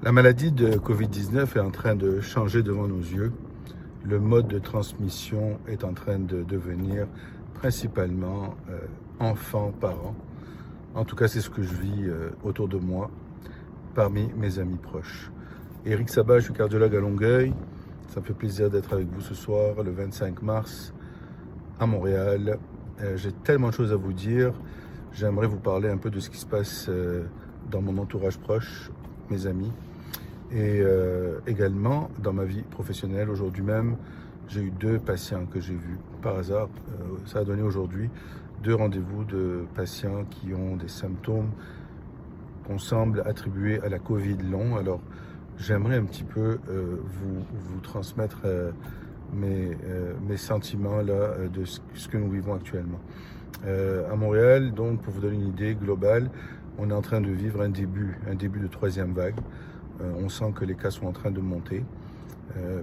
La maladie de Covid-19 est en train de changer devant nos yeux. Le mode de transmission est en train de devenir principalement enfant-parent. En tout cas, c'est ce que je vis autour de moi, parmi mes amis proches. Éric Sabat, je suis cardiologue à Longueuil. Ça me fait plaisir d'être avec vous ce soir, le 25 mars, à Montréal. J'ai tellement de choses à vous dire. J'aimerais vous parler un peu de ce qui se passe dans mon entourage proche, mes amis. Et également, dans ma vie professionnelle, aujourd'hui même, j'ai eu 2 patients que j'ai vus par hasard. Ça a donné aujourd'hui 2 rendez-vous de patients qui ont des symptômes qu'on semble attribuer à la COVID long. Alors, j'aimerais un petit peu vous transmettre mes sentiments là, de ce que nous vivons actuellement. À Montréal, donc, pour vous donner une idée globale, on est en train de vivre un début de 3e vague. On sent que les cas sont en train de monter.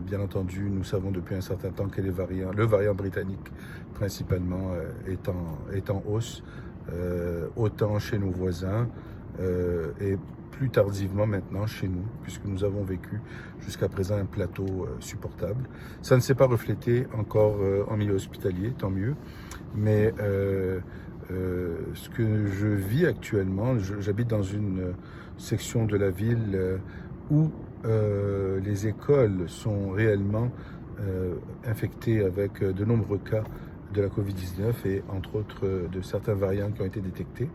Bien entendu, nous savons depuis un certain temps que le variant britannique principalement est en hausse, autant chez nos voisins et plus tardivement maintenant chez nous, puisque nous avons vécu jusqu'à présent un plateau supportable. Ça ne s'est pas reflété encore en milieu hospitalier, tant mieux, mais ce que je vis actuellement, j'habite dans une section de la ville où les écoles sont réellement infectées avec de nombreux cas de la COVID-19 et entre autres de certains variants qui ont été détectés.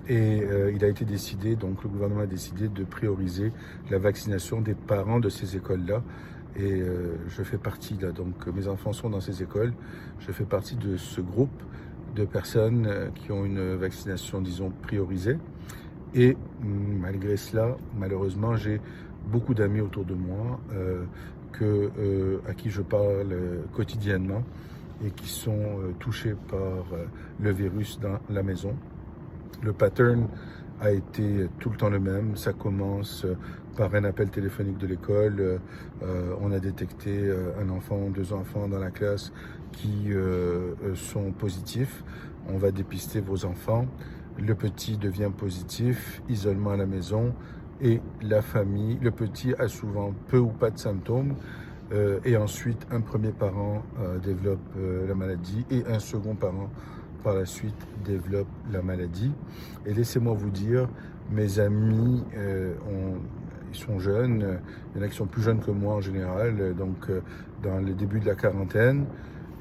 Et il a été décidé, donc le gouvernement a décidé de prioriser la vaccination des parents de ces écoles-là. Et je fais partie là, donc mes enfants sont dans ces écoles. Je fais partie de ce groupe de personnes qui ont une vaccination, disons, priorisée. Et malgré cela, malheureusement, j'ai beaucoup d'amis autour de moi à qui je parle quotidiennement et qui sont touchés par le virus dans la maison. Le pattern a été tout le temps le même. Ça commence par un appel téléphonique de l'école. On a détecté un enfant, 2 enfants dans la classe qui sont positifs. On va dépister vos enfants. Le petit devient positif, isolement à la maison. Et la famille, le petit a souvent peu ou pas de symptômes. Et ensuite, un premier parent développe la maladie et un second parent par la suite développe la maladie. Et laissez-moi vous dire, mes amis, ils sont jeunes, il y en a qui sont plus jeunes que moi en général, donc dans le début de la quarantaine,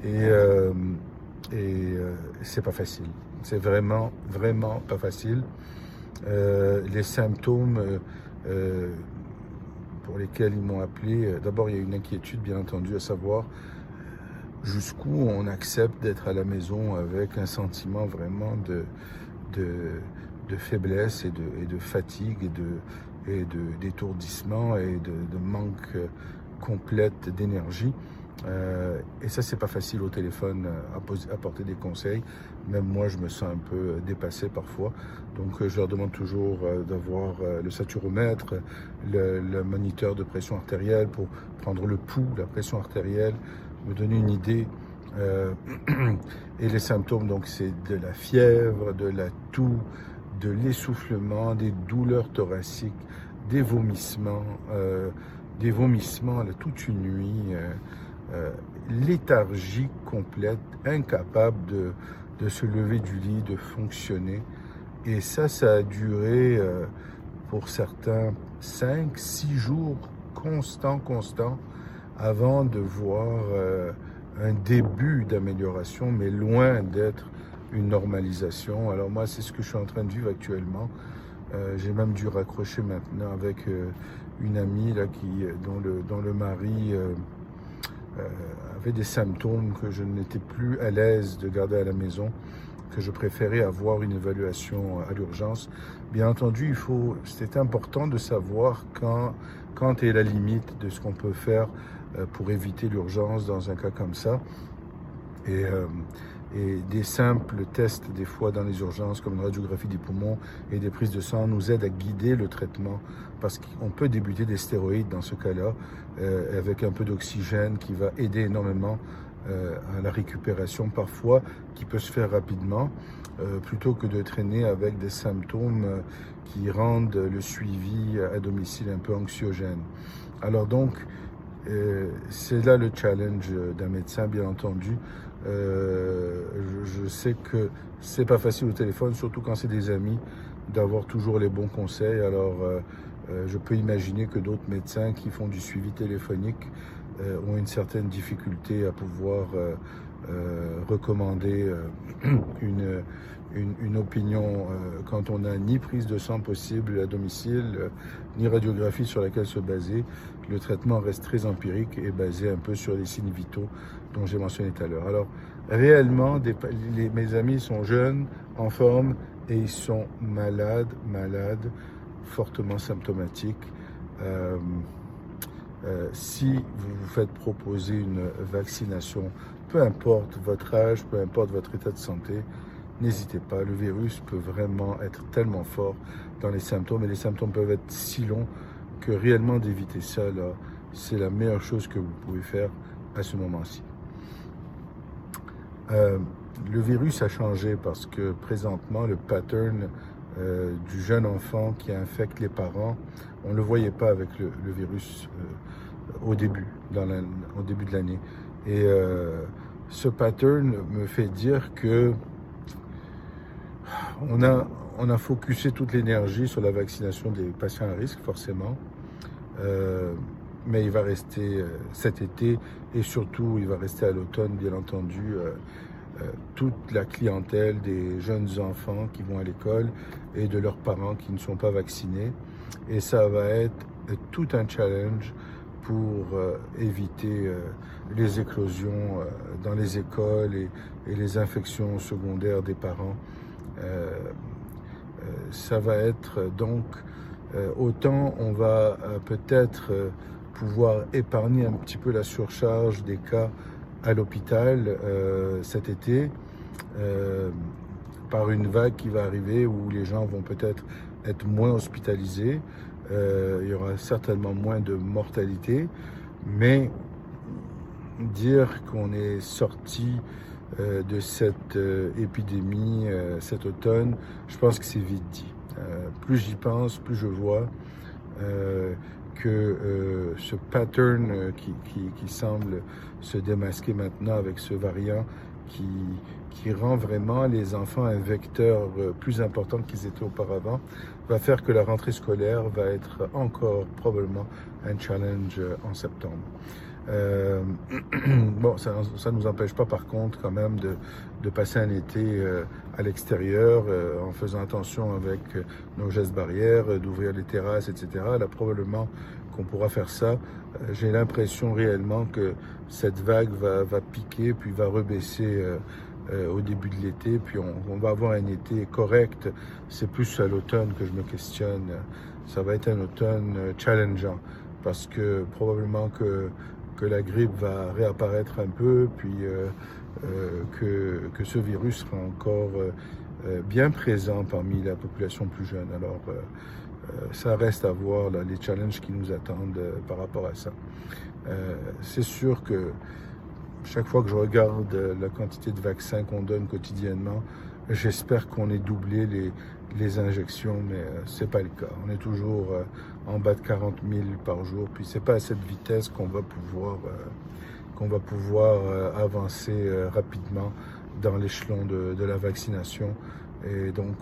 et c'est pas facile. C'est vraiment pas facile. Les symptômes pour lesquels ils m'ont appelé, d'abord il y a une inquiétude bien entendu à savoir jusqu'où on accepte d'être à la maison avec un sentiment vraiment de faiblesse et de fatigue et d'étourdissement et de manque complète d'énergie. Et ça, c'est pas facile au téléphone à apporter des conseils. Même moi, je me sens un peu dépassé parfois. Donc, je leur demande toujours d'avoir le saturomètre, le moniteur de pression artérielle pour prendre le pouls, la pression artérielle, me donner une idée. Et les symptômes, donc, c'est de la fièvre, de la toux, de l'essoufflement, des douleurs thoraciques, des vomissements là, toute une nuit. Léthargie complète, incapable de se lever du lit, de fonctionner. Et ça a duré pour certains 5-6 jours constants, avant de voir un début d'amélioration, mais loin d'être une normalisation. Alors moi, c'est ce que je suis en train de vivre actuellement. J'ai même dû raccrocher maintenant avec une amie là, dont le mari avait des symptômes que je n'étais plus à l'aise de garder à la maison, que je préférais avoir une évaluation à l'urgence. Bien entendu, c'est important de savoir quand est la limite de ce qu'on peut faire pour éviter l'urgence dans un cas comme ça. Et des simples tests, des fois dans les urgences, comme une radiographie des poumons et des prises de sang, nous aident à guider le traitement, parce qu'on peut débuter des stéroïdes dans ce cas-là, avec un peu d'oxygène qui va aider énormément à la récupération parfois, qui peut se faire rapidement, plutôt que de traîner avec des symptômes qui rendent le suivi à domicile un peu anxiogène. Alors donc, c'est là le challenge d'un médecin, bien entendu. Je sais que c'est pas facile au téléphone, surtout quand c'est des amis, d'avoir toujours les bons conseils. Alors, je peux imaginer que d'autres médecins qui font du suivi téléphonique ont une certaine difficulté à pouvoir recommander une opinion quand on n'a ni prise de sang possible à domicile, ni radiographie sur laquelle se baser. Le traitement reste très empirique et basé un peu sur les signes vitaux dont j'ai mentionné tout à l'heure. Alors, réellement, mes amis sont jeunes, en forme, et ils sont malades, fortement symptomatiques. Si vous vous faites proposer une vaccination, peu importe votre âge, peu importe votre état de santé, n'hésitez pas. Le virus peut vraiment être tellement fort dans les symptômes, et les symptômes peuvent être si longs que réellement d'éviter ça, là, c'est la meilleure chose que vous pouvez faire à ce moment-ci. Le virus a changé parce que présentement, le pattern du jeune enfant qui infecte les parents, on ne le voyait pas avec le virus au début de l'année. Et ce pattern me fait dire que on a focusé toute l'énergie sur la vaccination des patients à risque, forcément. Mais il va rester cet été, et surtout il va rester à l'automne, bien entendu, toute la clientèle des jeunes enfants qui vont à l'école et de leurs parents qui ne sont pas vaccinés. Et ça va être tout un challenge pour éviter les éclosions dans les écoles et les infections secondaires des parents. Ça va être donc, autant on va peut-être pouvoir épargner un petit peu la surcharge des cas à l'hôpital cet été, par une vague qui va arriver où les gens vont peut-être être moins hospitalisés, il y aura certainement moins de mortalité, mais dire qu'on est sorti de cette épidémie cet automne, je pense que c'est vite dit. Plus j'y pense, plus je vois que ce pattern qui semble se démasquer maintenant avec ce variant qui rend vraiment les enfants un vecteur plus important qu'ils étaient auparavant, va faire que la rentrée scolaire va être encore probablement un challenge en septembre. Bon, ça ne nous empêche pas par contre quand même de passer un été à l'extérieur en faisant attention avec nos gestes barrières, d'ouvrir les terrasses, etc. Là, probablement qu'on pourra faire ça. J'ai l'impression réellement que cette vague va piquer puis va rebaisser au début de l'été, puis on va avoir un été correct. C'est plus à l'automne que je me questionne. Ça va être un automne challengeant parce que probablement que la grippe va réapparaître un peu, puis que ce virus sera encore bien présent parmi la population plus jeune. Alors, ça reste à voir là, les challenges qui nous attendent par rapport à ça. C'est sûr que chaque fois que je regarde la quantité de vaccins qu'on donne quotidiennement, j'espère qu'on ait doublé les injections, mais c'est pas le cas. On est toujours en bas de 40 000 par jour, puis c'est pas à cette vitesse qu'on va pouvoir avancer rapidement dans l'échelon de la vaccination. Et donc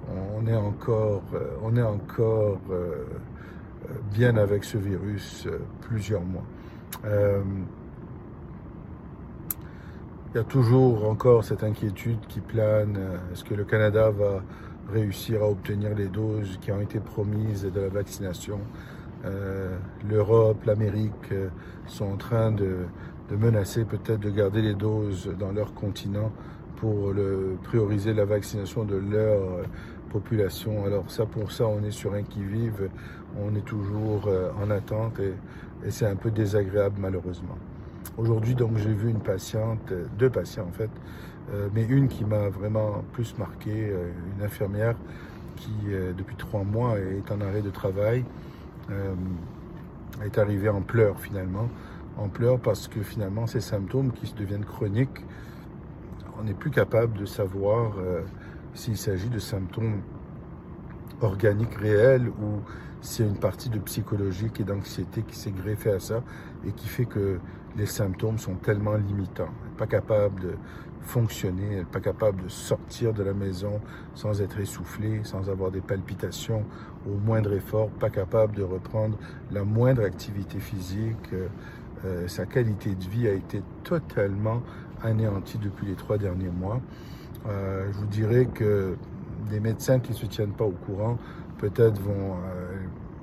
on est encore bien avec ce virus plusieurs mois. Il y a toujours encore cette inquiétude qui plane. Est-ce que le Canada va réussir à obtenir les doses qui ont été promises de la vaccination? L'Europe, l'Amérique sont en train de menacer peut-être de garder les doses dans leur continent pour prioriser la vaccination de leur population. Alors pour ça, on est sur un qui-vive, on est toujours en attente et c'est un peu désagréable malheureusement. Aujourd'hui, donc, j'ai vu deux patients en fait, mais une qui m'a vraiment plus marqué, une infirmière qui, depuis 3 mois, est en arrêt de travail, est arrivée en pleurs finalement, ampleur parce que finalement ces symptômes qui deviennent chroniques, on n'est plus capable de savoir s'il s'agit de symptômes organiques réels ou s'il y a une partie de psychologique et d'anxiété qui s'est greffée à ça et qui fait que les symptômes sont tellement limitants. Elle n'est pas capable de fonctionner, elle n'est pas capable de sortir de la maison sans être essoufflée, sans avoir des palpitations au moindre effort, pas capable de reprendre la moindre activité physique. Sa qualité de vie a été totalement anéantie depuis les 3 derniers mois. Je vous dirais que des médecins qui ne se tiennent pas au courant peut-être vont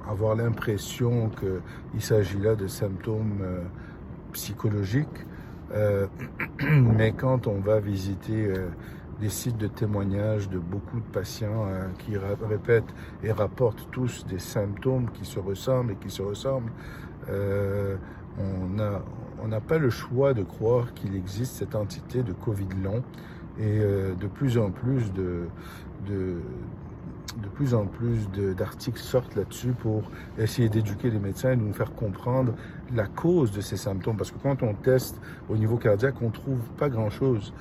avoir l'impression qu'il s'agit là de symptômes psychologiques, mais quand on va visiter des sites de témoignages de beaucoup de patients qui répètent et rapportent tous des symptômes qui se ressemblent et qui se ressemblent, on n'a pas le choix de croire qu'il existe cette entité de Covid long et de plus en plus d'articles sortent là-dessus pour essayer d'éduquer les médecins et de nous faire comprendre la cause de ces symptômes. Parce que quand on teste au niveau cardiaque, on ne trouve pas grand-chose.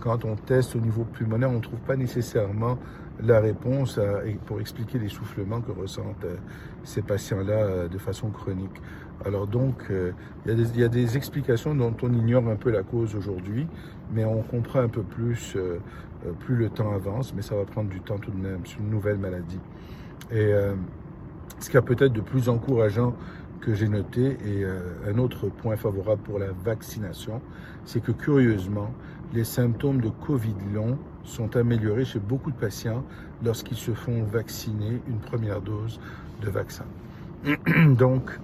Quand on teste au niveau pulmonaire, on ne trouve pas nécessairement la réponse pour expliquer l'essoufflement que ressentent ces patients-là de façon chronique. Alors donc, il y a des explications dont on ignore un peu la cause aujourd'hui, mais on comprend un peu plus le temps avance, mais ça va prendre du temps tout de même. C'est une nouvelle maladie. Et ce qui est peut-être de plus encourageant que j'ai noté, et un autre point favorable pour la vaccination, c'est que curieusement, les symptômes de Covid long sont améliorés chez beaucoup de patients lorsqu'ils se font vacciner une première dose de vaccin. Donc,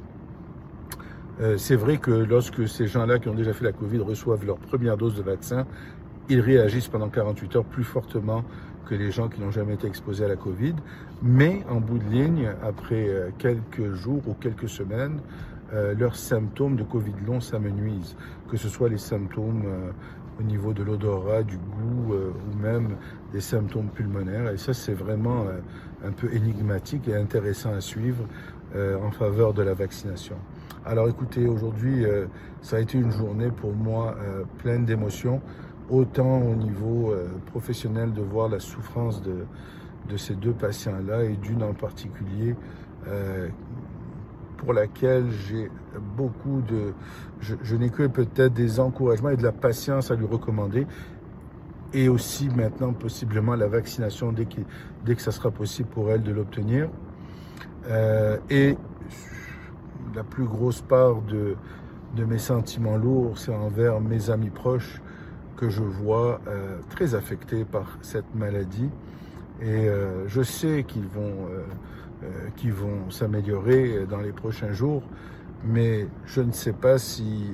c'est vrai que lorsque ces gens-là qui ont déjà fait la COVID reçoivent leur première dose de vaccin, ils réagissent pendant 48 heures plus fortement que les gens qui n'ont jamais été exposés à la COVID. Mais en bout de ligne, après quelques jours ou quelques semaines, leurs symptômes de Covid long s'amenuisent, que ce soit les symptômes au niveau de l'odorat, du goût ou même des symptômes pulmonaires. Et ça, c'est vraiment un peu énigmatique et intéressant à suivre en faveur de la vaccination. Alors écoutez, aujourd'hui, ça a été une journée pour moi pleine d'émotions, autant au niveau professionnel de voir la souffrance de ces deux patients-là et d'une en particulier pour laquelle j'ai beaucoup de... Je n'ai que peut-être des encouragements et de la patience à lui recommander et aussi maintenant possiblement la vaccination dès que ça sera possible pour elle de l'obtenir. Et la plus grosse part de mes sentiments lourds, c'est envers mes amis proches que je vois très affectés par cette maladie. Et je sais qu'ils vont s'améliorer dans les prochains jours, mais je ne sais pas si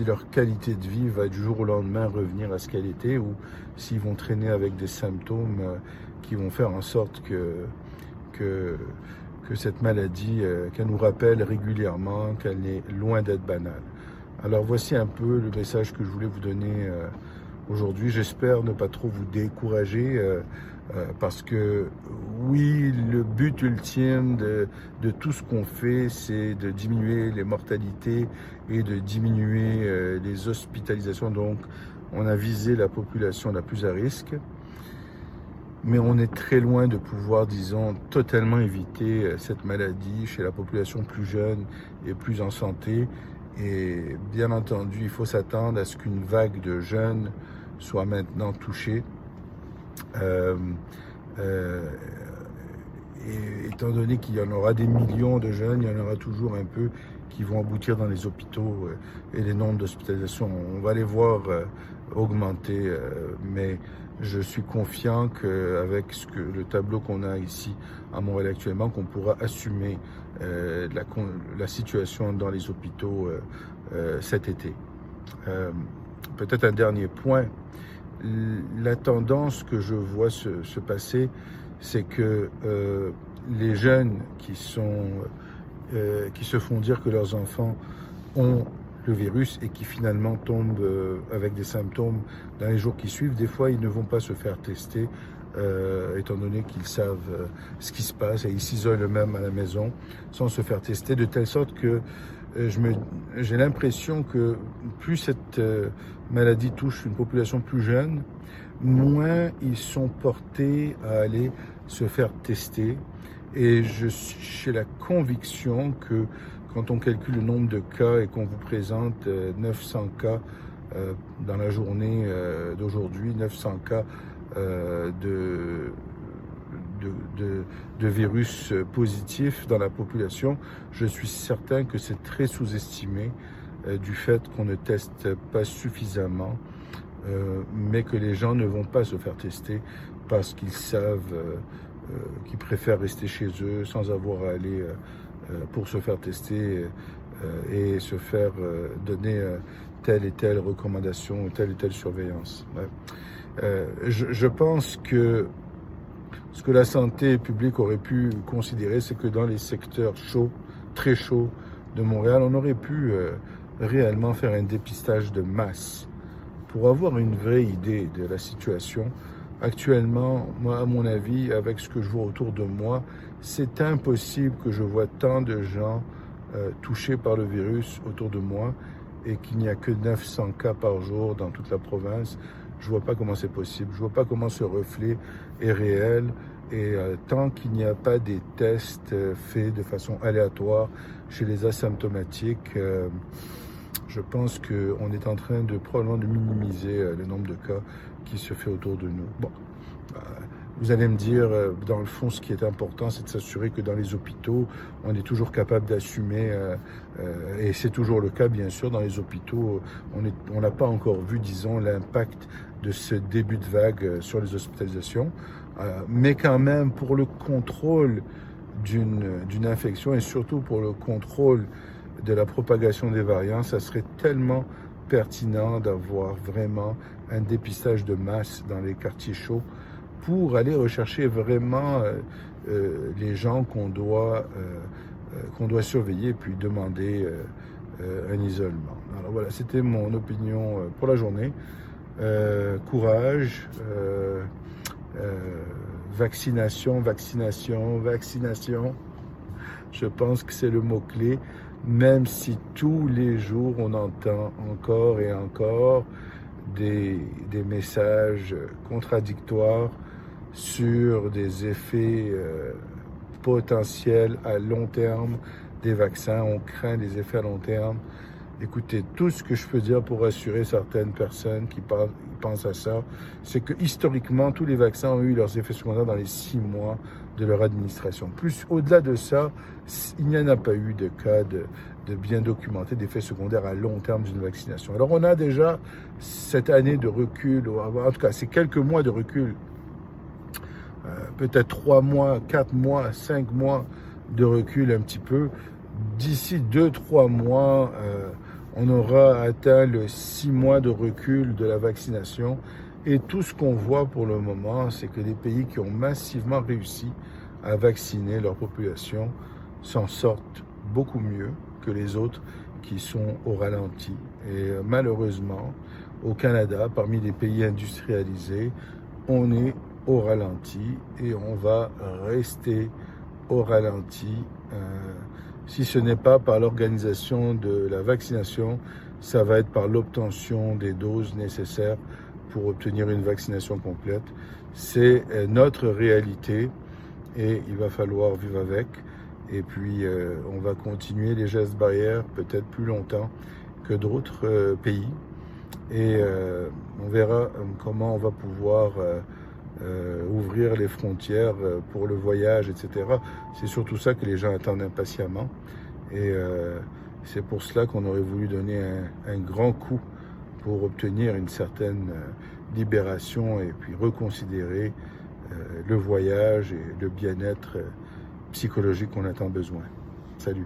leur qualité de vie va du jour au lendemain revenir à ce qu'elle était ou s'ils vont traîner avec des symptômes qui vont faire en sorte que cette maladie, qu'elle nous rappelle régulièrement qu'elle est loin d'être banale. Alors voici un peu le message que je voulais vous donner aujourd'hui. J'espère ne pas trop vous décourager parce que oui, le but ultime de tout ce qu'on fait, c'est de diminuer les mortalités et de diminuer les hospitalisations. Donc on a visé la population la plus à risque. Mais on est très loin de pouvoir, disons, totalement éviter cette maladie chez la population plus jeune et plus en santé. Et bien entendu, il faut s'attendre à ce qu'une vague de jeunes soit maintenant touchée. Et étant donné qu'il y en aura des millions de jeunes, il y en aura toujours un peu qui vont aboutir dans les hôpitaux et les nombres d'hospitalisations, on va les voir augmenter. Mais je suis confiant qu'avec le tableau qu'on a ici à Montréal actuellement, qu'on pourra assumer la situation dans les hôpitaux cet été. Peut-être un dernier point. La tendance que je vois se passer, c'est que les jeunes qui se font dire que leurs enfants ont le virus et qui finalement tombent avec des symptômes dans les jours qui suivent, des fois ils ne vont pas se faire tester étant donné qu'ils savent ce qui se passe et ils s'isolent eux-mêmes à la maison sans se faire tester, de telle sorte que j'ai l'impression que plus cette maladie touche une population plus jeune, moins ils sont portés à aller se faire tester. Et j'ai la conviction que quand on calcule le nombre de cas et qu'on vous présente 900 cas dans la journée d'aujourd'hui, 900 cas de virus positifs dans la population, je suis certain que c'est très sous-estimé du fait qu'on ne teste pas suffisamment, mais que les gens ne vont pas se faire tester parce qu'ils savent qu'ils préfèrent rester chez eux sans avoir à aller pour se faire tester et se faire donner telle et telle recommandation ou telle surveillance. Ouais. Je pense que ce que la santé publique aurait pu considérer, c'est que dans les secteurs chauds, très chauds de Montréal, on aurait pu réellement faire un dépistage de masse pour avoir une vraie idée de la situation. Actuellement, moi, à mon avis, avec ce que je vois autour de moi, c'est impossible que je vois tant de gens touchés par le virus autour de moi et qu'il n'y a que 900 cas par jour dans toute la province. Je vois pas comment c'est possible. Je vois pas comment ce reflet est réel. Et tant qu'il n'y a pas des tests faits de façon aléatoire chez les asymptomatiques, je pense qu'on est en train probablement de minimiser le nombre de cas qui se fait autour de nous. Bon, vous allez me dire, dans le fond, ce qui est important, c'est de s'assurer que dans les hôpitaux, on est toujours capable d'assumer, et c'est toujours le cas, bien sûr, dans les hôpitaux, on n'a pas encore vu, disons, l'impact de ce début de vague sur les hospitalisations, mais quand même, pour le contrôle d'une infection et surtout pour le contrôle de la propagation des variants, ça serait tellement pertinent d'avoir vraiment un dépistage de masse dans les quartiers chauds pour aller rechercher vraiment les gens qu'on doit surveiller et puis demander un isolement. Alors voilà, c'était mon opinion pour la journée. Courage, vaccination. Je pense que c'est le mot-clé, même si tous les jours on entend encore et encore des messages contradictoires sur des effets potentiels à long terme des vaccins. On craint des effets à long terme. Écoutez, tout ce que je peux dire pour rassurer certaines personnes qui pensent à ça, c'est que historiquement, tous les vaccins ont eu leurs effets secondaires dans les 6 mois de leur administration. Plus, au-delà de ça, il n'y en a pas eu de cas de bien documentés d'effets secondaires à long terme d'une vaccination. Alors, on a déjà cette année de recul, en tout cas, c'est quelques mois de recul, peut-être 3 mois, 4 mois, 5 mois de recul un petit peu. D'ici 2-3 mois, on aura atteint le 6 mois de recul de la vaccination. Et tout ce qu'on voit pour le moment, c'est que les pays qui ont massivement réussi à vacciner leur population s'en sortent beaucoup mieux que les autres qui sont au ralenti. Et malheureusement, au Canada, parmi les pays industrialisés, on est au ralenti et on va rester au ralenti. Si ce n'est pas par l'organisation de la vaccination, ça va être par l'obtention des doses nécessaires pour obtenir une vaccination complète. C'est notre réalité et il va falloir vivre avec. Et puis, on va continuer les gestes barrières peut-être plus longtemps que d'autres pays. Et on verra comment on va pouvoir ouvrir les frontières pour le voyage, etc. C'est surtout ça que les gens attendent impatiemment. Et c'est pour cela qu'on aurait voulu donner un grand coup pour obtenir une certaine libération et puis reconsidérer le voyage et le bien-être psychologique qu'on a tant besoin. Salut.